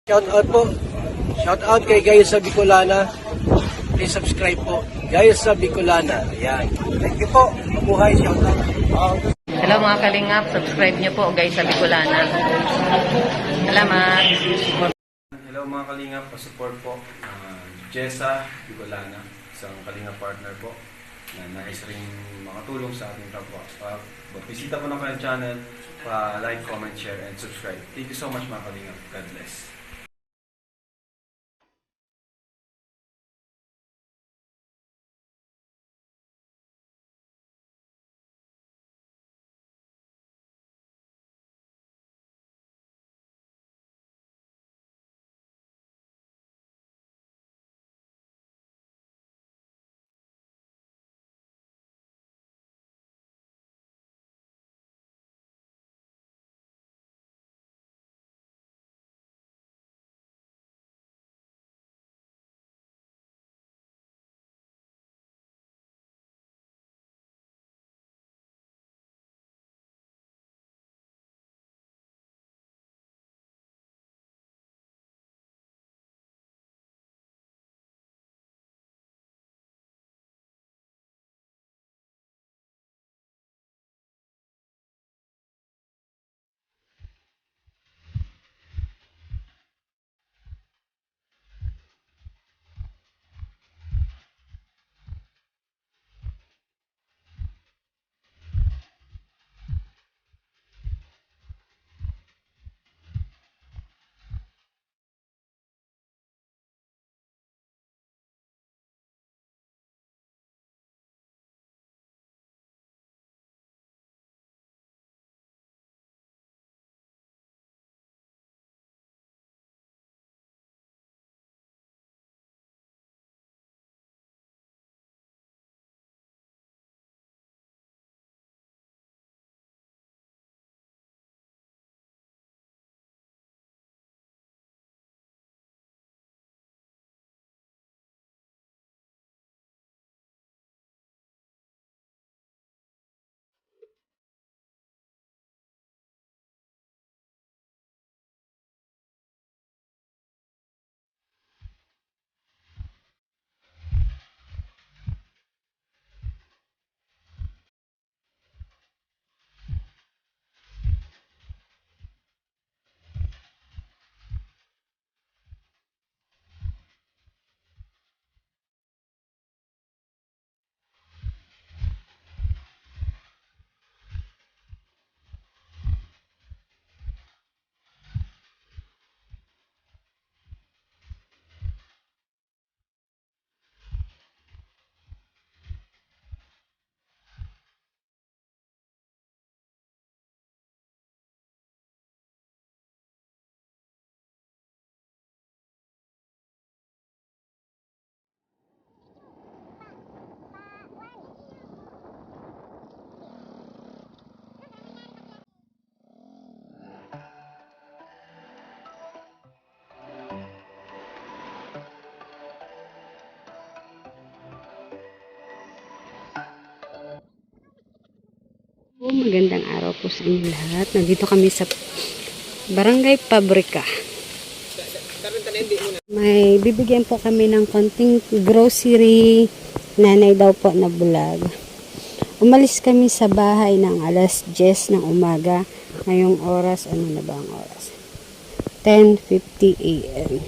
Shout out po. Shout out kay Gayos sa Bicolana. Please subscribe po. Gayos sa Bicolana. Ayan. Thank you po. Mabuhay. Shout out. Hello mga kalingap, subscribe nyo po guys sa Bicolana. Salamat. Hello mga kalingap, pa-support po. Jessa Bicolana, isang kalingap partner po na nais rin makatulong sa ating kapwa. Bisita po ng kanyang channel, like, comment, share, and subscribe. Thank you so much mga kalingap. God bless. Magandang araw po sa inyo lahat. Nandito kami sa Barangay Pabrika. May bibigyan po kami ng konting grocery. Nanay daw po na bulag. Umalis kami sa bahay ng alas 10 ng umaga. Ngayong oras, ano na ba ang oras? 10:50 AM.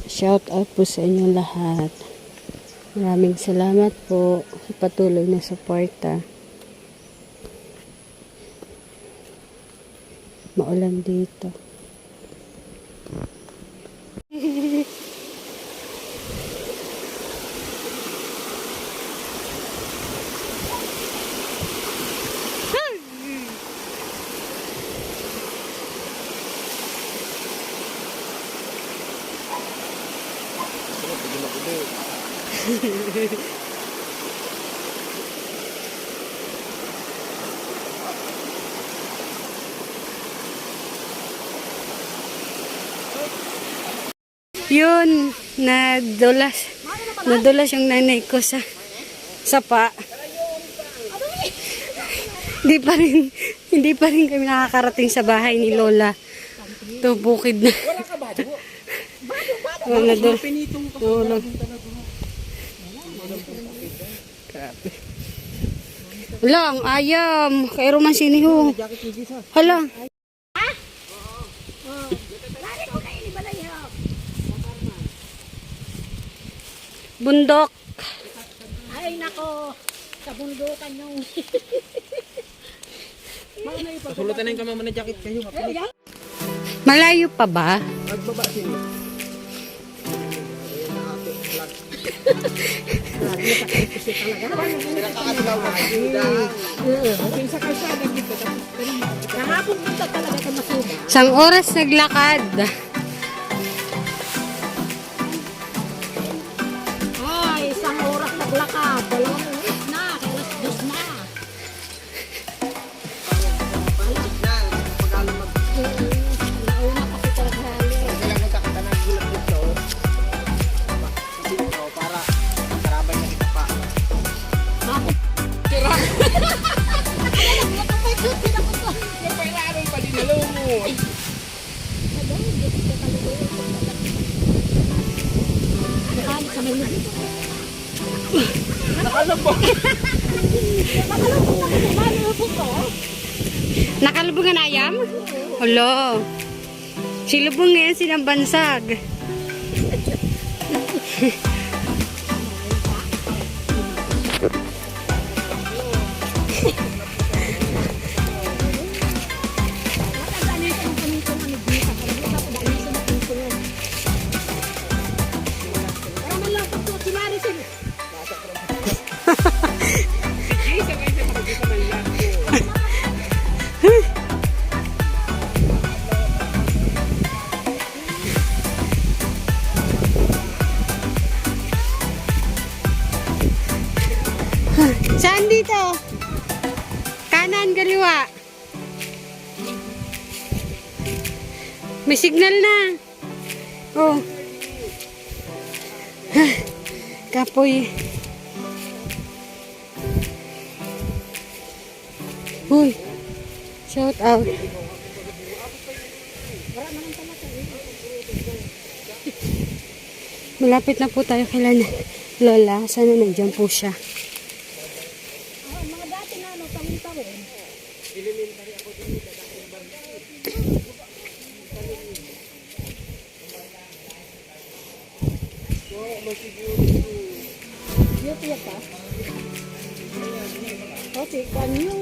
Shout out po sa inyo lahat. Maraming salamat po sa patuloy na suporta. Maulan dito. Yun, nadulas yung nanay ko sa sapa. Hindi pa rin kami nakakarating sa bahay ni Lola. Ito, bukid na. Wala ka ba? Wala doon. Pinitong ka. Tulog. Grabe. Wala, ang ayam. Kay Roman Siniho. Hala. Bundok. Ay, nako. Sa bundukan yung... Pasulutan na yung kamama na jacket kayo. Malayo pa ba? Magbaba sila. Kahapon punta talaga sa Masuba. Isang oras naglakad. Ay, isang oras naglakad. 2 oras na. Alas 2 na. Nauna kasi talaga hali. Kailangan magkakita ng gulat dito. Para karabay na kita pa. Bakit? Kapailangan pa dinalo mo. Nakalit sa may lubi. Nakalabog. Nakalubong ang ayam? Hala. Silubong ngayon silang bansag. Saan dito? Kanan, kaliwa. May signal na. Oh. Kapoy. Uy. Shout out. Malapit na po tayo kay Lola. Sana nandiyan po siya. Mga dati na ano, tawin-tawin. Beauty pa? Okay, kanyo.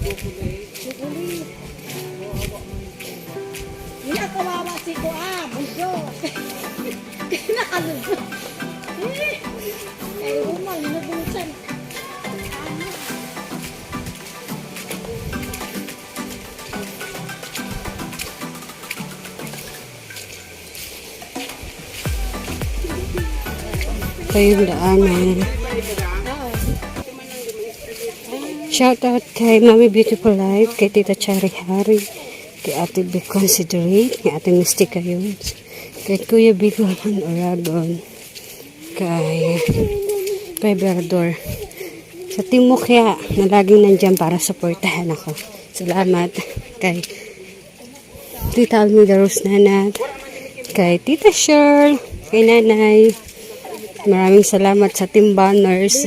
Chocolate. Niya kawawa si Kuam. Bujo. Nakalugod. Eh, umal, nabulusan. Ito yung daanan. Shout out kay Mami Beautiful Life, kay Tita Chari Hari, kay Ate Be Considerate, kay Ate Mystica Yons, kay Kuya Bigolman Oragon, kay Berador. Sa Team Mukya na laging nandyan para supportahan ako. Salamat kay Tita Almida Rose Nanat, kay Tita Shirl, kay Nanay. Maraming salamat sa Team Banners,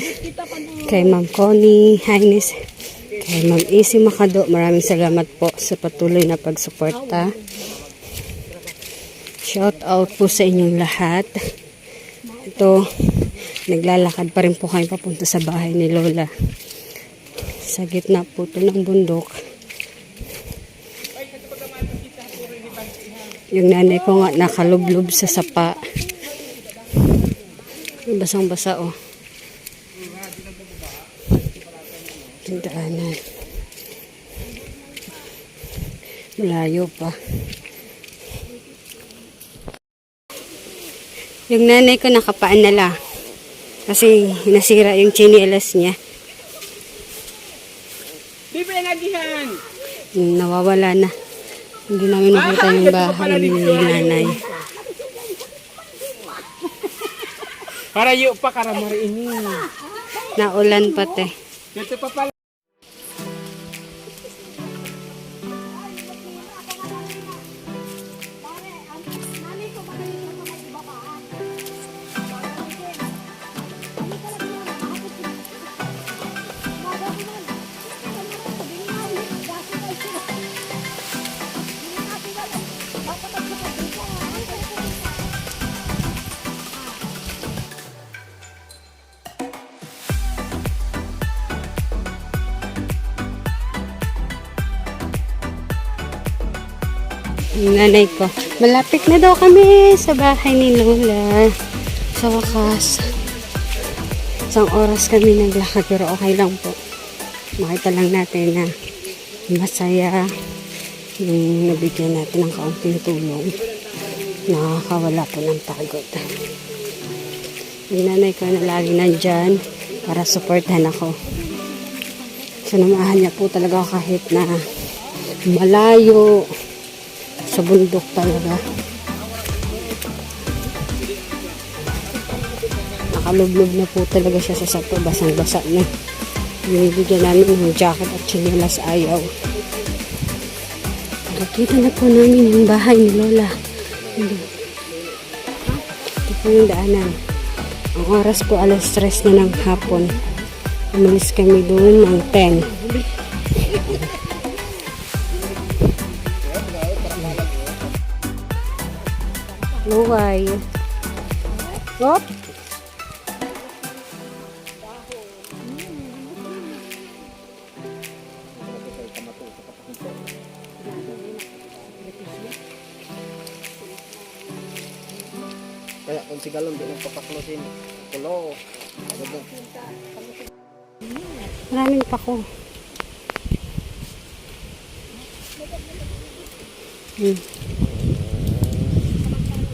kay Ma'am Connie Hines, kay Ma'am Isi Makado. Maraming salamat po sa patuloy na pagsuporta. Shout out po sa inyong lahat. Ito, naglalakad pa rin po kayo papunta sa bahay ni Lola. Sa gitna po ito ng bundok. Yung nanay ko nga nakalublob sa sapa. Basang-basa oh. Yung daanan. Malayo pa. Yung nanay ko nakapaanala. Kasi nasira yung chinelas niya. Di ba yung agihan? Nawawala na. Hindi namin nakita yung bahay ni nanay. Para yung pa karamari ini. Naulan pati. Dito pa pala. Yung nanay ko. Malapit na daw kami sa bahay ni Lola. Sa wakas. Isang oras kami naglakad pero okay lang po. Makita lang natin na masaya yung nabigyan natin ng kaunting tulong. Nakakawala po ng pagod. Yung nanay ko na lagi nandyan para supportan ako. Sinamahan niya po talaga ako kahit na malayo sa bundok talaga. Nakalublob na po talaga siya sa sapo. Basang-basa na. Binibigyan namin ng jacket at chinelas ayaw. Nakita na po namin yung bahay ni Lola. Ito po yung daanan. Ang oras po alas 3 na ng hapon. Umalis kami doon ng 10. Luway. Hop! Kaya kung si Galon din ang papaklosin. Kulo. Maraming pako.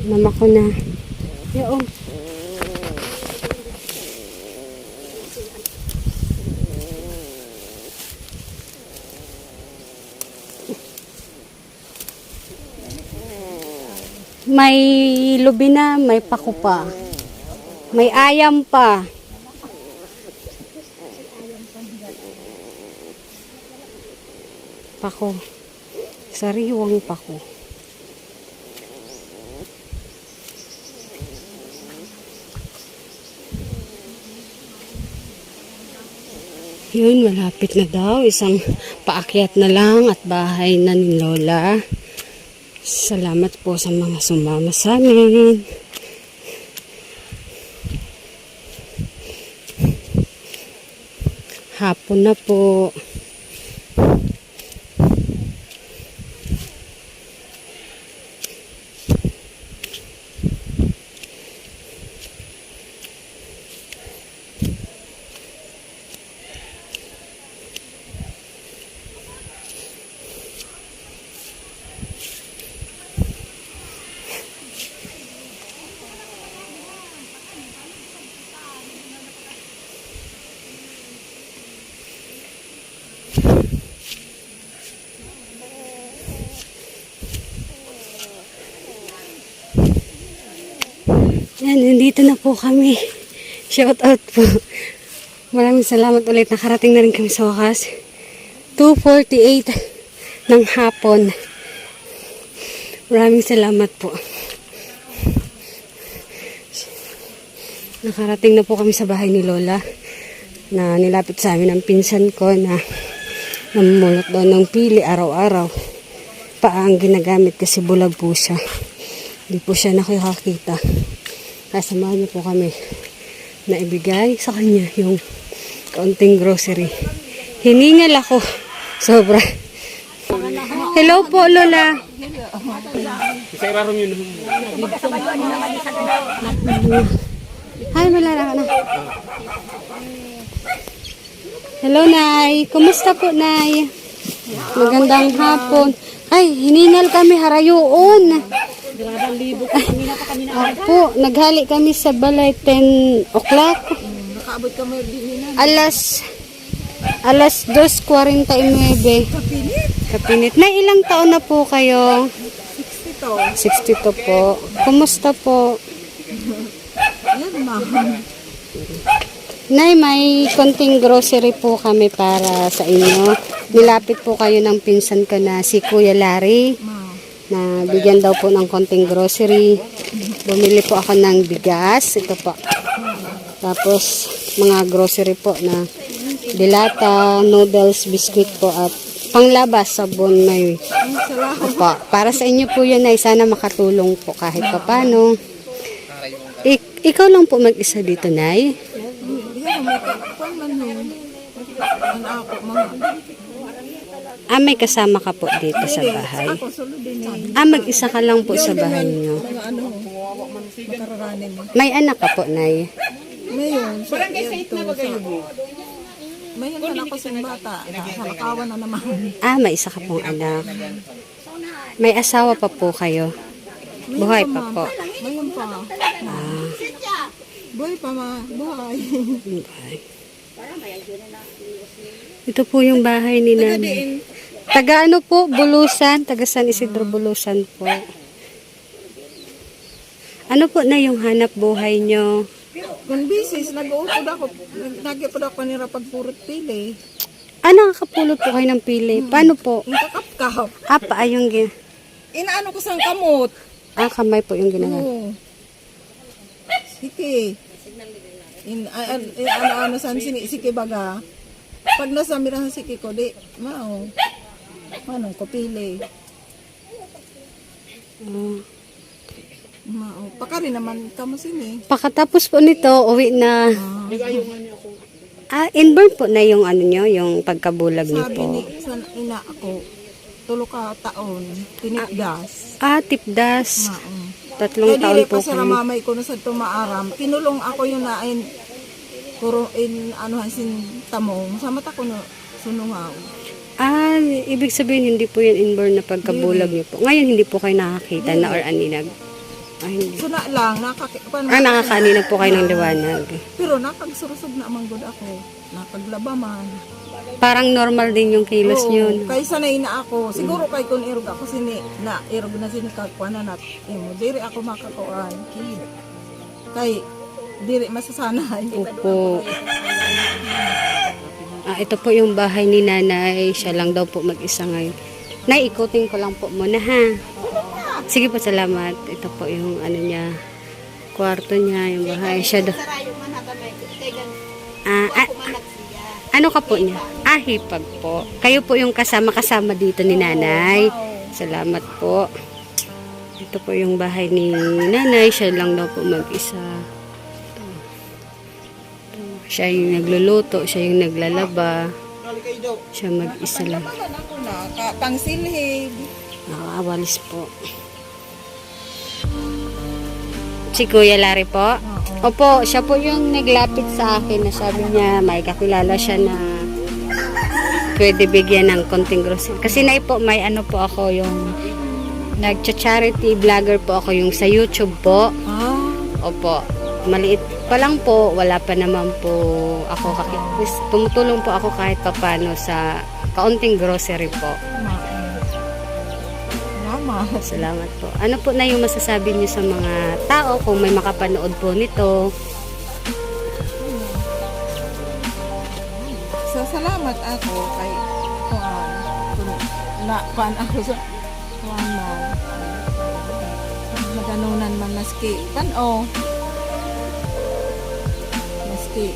Mama ko na. Yo. May lubi na, may pako pa. May ayam pa. Pako. Sariwang pako. Yun, malapit na daw. Isang paakyat na lang at bahay na ni Lola. Salamat po sa mga sumama sa amin. Hapon na po. Yan, nandito na po kami. Shout out po. Maraming salamat ulit. Nakarating na rin kami sa wakas. 2:48 ng hapon. Maraming salamat po. Nakarating na po kami sa bahay ni Lola na nilapit sa amin ang pinsan ko na namumulot doon ng pili araw-araw. Paa ang ginagamit kasi bulag po siya. Hindi po siya nakakakita. Kasamahan niyo po kami na ibigay sa kanya yung kaunting grocery. Hiningal ako. Sobra. Hello po, Lola. Hi, malala ka na. Hello, Nay. Kumusta po, Nay? Magandang hapon. Ay, hiningal kami harayoon. Opo, naghali kami sa balay 10 o'clock. Nakaabot kami din na. Alas 2:49. Kapinit. Na ilang taon na po kayo? 62 po. Kumusta po? Yan, ma'am. Nay, may konting grocery po kami para sa inyo. Nilapit po kayo ng pinsan ko na si Kuya Larry. Na bigyan daw po ng konting grocery. Bumili po ako ng bigas. Ito po. Tapos, mga grocery po na dilata, noodles, biscuit po at panglabas, sabon, may opo. Para sa inyo po yun ay sana makatulong po kahit papano. Ikaw lang po mag-isa dito, Nay? May kasama ka po dito sa bahay. Ako solo din eh. Mag-isa ka lang po sa bahay niyo. Mga ano, makararanin mo. May anak ka po, Nay. Ngayon, sa ito, Mayon na ako sa bata. Halakawan na naman. May isa ka pong anak. May asawa pa po kayo. Buhay pa po. Mayon pa. Buhay pa ma. Buhay. Buhay. Ito po yung bahay ni Nanay. Taga ano po? Bulusan. Taga San Isidro Bulusan po. Ano po na yung hanap buhay nyo? Kung bisis, nag-uupod ako. Nag-upod ako nila pagpurot pili. Nakakapulot po kayo ng pili. Paano po? Yung kakap-kap. Yung Inaano ko sang kamot. kamay po yung ginagawa. Oo. Sige. Ano san sige baga. Pag nasa mirahan sige ko, di, mao. Ano, ko pili. Mao. Pakari naman kamo sini. Pagkatapos po nito, uwi na. Inborn po na yung ano nyo, yung pagkabulag niyo Sabi po. ni sa ina ako, 3 ka taon, tinigdas. Tipdas. Mao. 3 Kaya taon dili po pa sa kayo. mamay ko na sa tumaaram. Kinulong ako yung nain. Puro ano hasin tamong. Sa mata ko no sunungaw. Ibig sabihin hindi po yan inborn na pagkabulag niyo po. Ngayon hindi po kayo nakakita na or aninag. Hindi. Suna lang Nakakaaninag po kayo ng liwanag. Pero nakagsurusog na manggod ako. Nakaglaba man. Parang normal din yung kilos niyo. Kay sanay na ako. Siguro kay kun irog ako sini na irog na sini kagkuanan at imo diri ako makakuan. Kay diri masasanay. Opo. Ito po yung bahay ni Nanay. Siya lang daw po mag-isa ngayon. Nay, ikutin ko lang po muna ha. Sige po, salamat. Ito po yung ano niya, kwarto niya, yung bahay. Siya daw. Ano ka po niya? Hipag po. Kayo po yung kasama-kasama dito ni Nanay. Salamat po. Ito po yung bahay ni Nanay. Siya lang daw po mag-isa. Siya yung nagluluto, siya yung naglalaba. Siya mag-isa lang. Ako na pangsilhig. Nakakawalis po. Si Kuya Larry po? Opo, siya po yung naglapit sa akin na sabi niya may kakilala siya na pwede bigyan ng konting grocery. Kasi na po, may ano po ako yung nagcha-charity vlogger po ako yung sa YouTube po. Opo, maliit pa lang po, wala pa naman po ako tumutulong po ako kahit papano sa kaunting grocery po. Salamat po. Ano po na yung masasabi niyo sa mga tao kung may makapanood po nito? Salamat ako kay kuan ako sa kuan maganunan man maski maski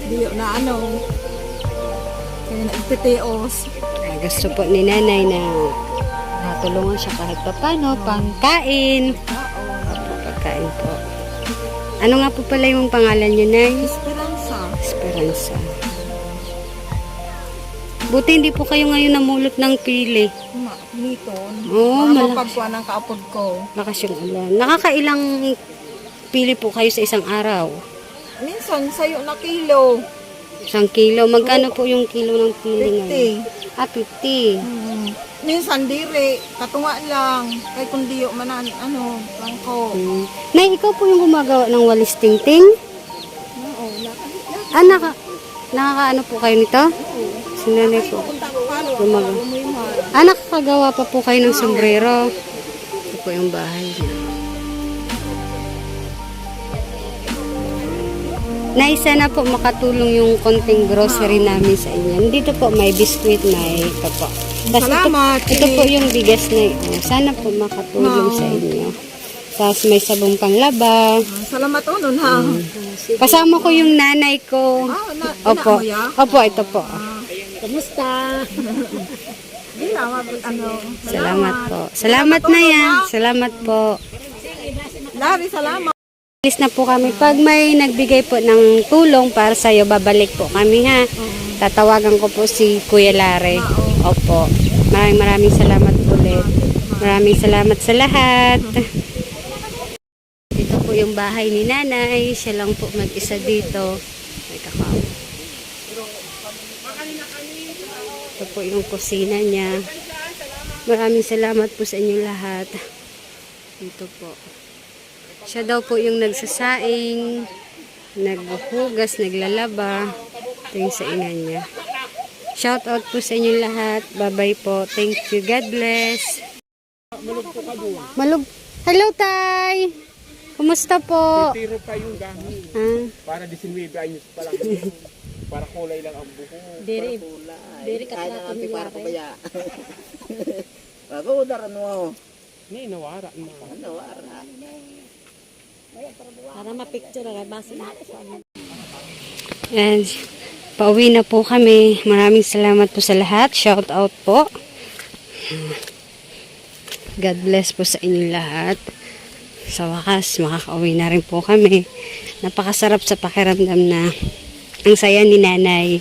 diyo na kaya naipitios. Gusto po ni Nanay na natulungan siya kahit papano, pangkain. Opo, pagkain po. Ano nga po pala yung pangalan niyo, Nay? Esperanza. Buti hindi po kayo ngayon namulot ng pili. Nito. Malakas. Ng kaapod ko. Lakas yung ulan. Nakakailang pili po kayo sa isang araw? Minsan, sayo na kilo. 1 kilo. Magkano po yung kilo ng pili ngayon? 50. Minsan dire, katunga lang. Kay kung diyo manan, langko. Nay, ikaw po yung gumagawa ng walis tingting? Oo, Nakakaano po kayo nito? Sinanay po. Nakakagawa pa po kayo ng sombrero. Ito po yung bahay niya. Nay, sana po makatulong yung konting grocery namin sa inyo. Dito po may biskuit, may ito po. Salamat. Ito po yung bigas na ito. Sana po makatulong sa inyo. Tapos may sabong panglaba. Salamat unon ha. Kasama ko yung nanay ko. Opo. Opo, ito po. Kamusta? Salamat po. Salamat na yan. Salamat po. Lari, salamat. Alis na po kami. Pag may nagbigay po ng tulong para sa'yo, babalik po kami ha. Tatawagan ko po si Kuya Larry. Opo. Maraming salamat ulit. Maraming salamat sa lahat. Ito po yung bahay ni nanay. Siya lang po mag-isa dito. May kakao. Ito po yung kusina niya. Maraming salamat po sa inyo lahat. Dito po. Siya daw po yung nagsasaing, naghuhugas, naglalaba. Ito yung saingan niya. Shout out po sa inyo lahat. Bye-bye po. Thank you. God bless. Malug. Hello, Tay. Kumusta po? Tiro pa yung gahon. Ah, Para 19 anyos pa lang. Para kulay lang ang buko. Diri ka natin para ko baya. Bago daran mo. Ni nawara mo. Para ma-picture ra base na. and pauwi na po kami. Maraming salamat po sa lahat. Shout out po. God bless po sa inyo lahat. Sa wakas, makakauwi na rin po kami. Napakasarap sa pakiramdam na ang saya ni nanay.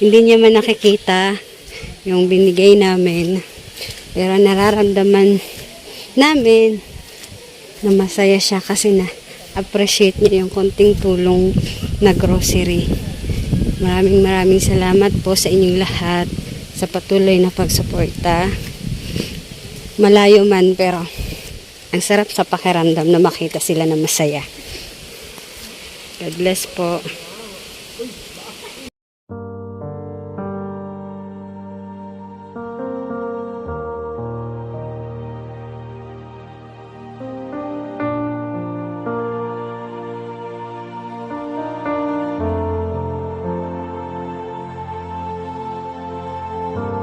Hindi niya man nakikita yung binigay namin. Pero nararamdaman namin na masaya siya kasi na appreciate niya yung konting tulong na grocery. Maraming salamat po sa inyong lahat sa patuloy na pagsuporta. Malayo man pero ang sarap sa pakiramdam na makita sila na masaya. God bless po.